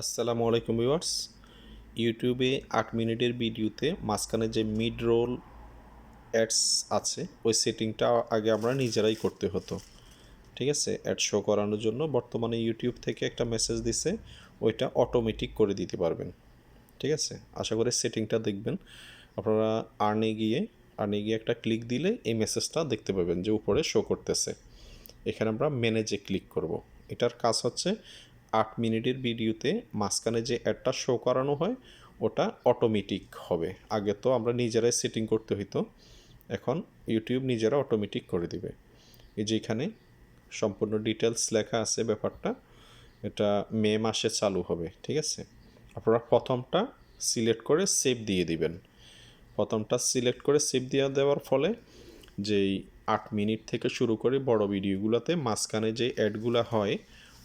আসসালামু আলাইকুম ভিউয়ার্স। ইউটিউবে ৮ মিনিটের ভিডিওতে মাঝখানে যে মিড রোল অ্যাডস আছে ওই সেটিংটা আগে আমরা নিজেরাই করতে হতো। ঠিক আছে, অ্যাড শো করানোর জন্য বর্তমানে ইউটিউব থেকে একটা মেসেজ দিছে, ওইটা অটোমেটিক করে দিতে পারবেন। ঠিক আছে, আশা করি সেটিংটা দেখবেন। আপনারা আর্নে গিয়ে একটা ক্লিক দিলে এই মেসেজটা দেখতে পাবেন যে উপরে শো করতেছে। এখানে আমরা ম্যানেজে ক্লিক করব। এটার কাজ হচ্ছে ৮ মিনিটের ভিডিওতে মাঝখানে যে অ্যাডটা শো করানো হয় ওটা অটোমেটিক হবে। আগে তো আমরা নিজেরাই সেটিং করতে হইতো, এখন ইউটিউব নিজেরা অটোমেটিক করে দিবে। এই যে এখানে সম্পূর্ণ ডিটেলস লেখা আছে ব্যাপারটা, এটা মে মাসে চালু হবে। ঠিক আছে, আপনারা প্রথমটা সিলেক্ট করে সেভ দিয়ে দিবেন। প্রথমটা সিলেক্ট করে সেভ দিয়ে দেওয়ার ফলে যেই ৮ মিনিট থেকে শুরু করে বড় ভিডিওগুলোতে মাঝখানে যে অ্যাডগুলো হয়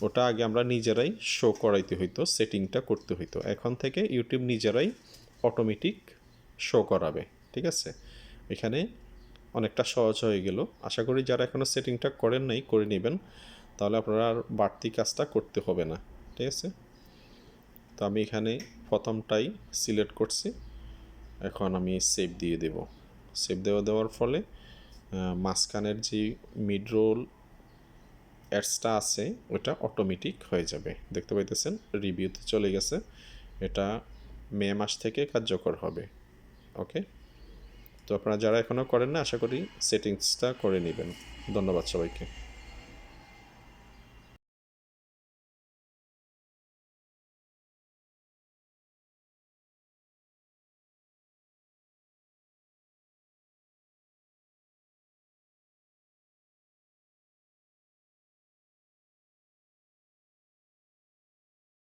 ওটা আগে আমরা নিজেরাই শো করাইতে হইতো, সেটিংটা করতে হইতো। এখন থেকে ইউটিউব নিজেরাই অটোমেটিক শো করাবে। ঠিক আছে, এখানে অনেকটা সহজ হয়ে গেল। আশা করি যারা এখনও সেটিংটা করেন নাই করে নেবেন, তাহলে আপনারা আর বাড়তি কাজটা করতে হবে না। ঠিক আছে, তো আমি এখানে প্রথমটাই সিলেক্ট করছি, এখন আমি সেভ দিয়ে দেব। সেভ দেওয়ার ফলে মাঝখানের যে মিড রোল অ্যাডসটা আছে ওটা অটোমেটিক হয়ে যাবে। দেখতে পাইতেছেন রিভিউতে চলে গেছে, এটা মে মাস থেকে কার্যকর হবে। ওকে, তো আপনারা যারা এখনও করেন না আশা করি সেটিংসটা করে নেবেন। ধন্যবাদ সবাইকে।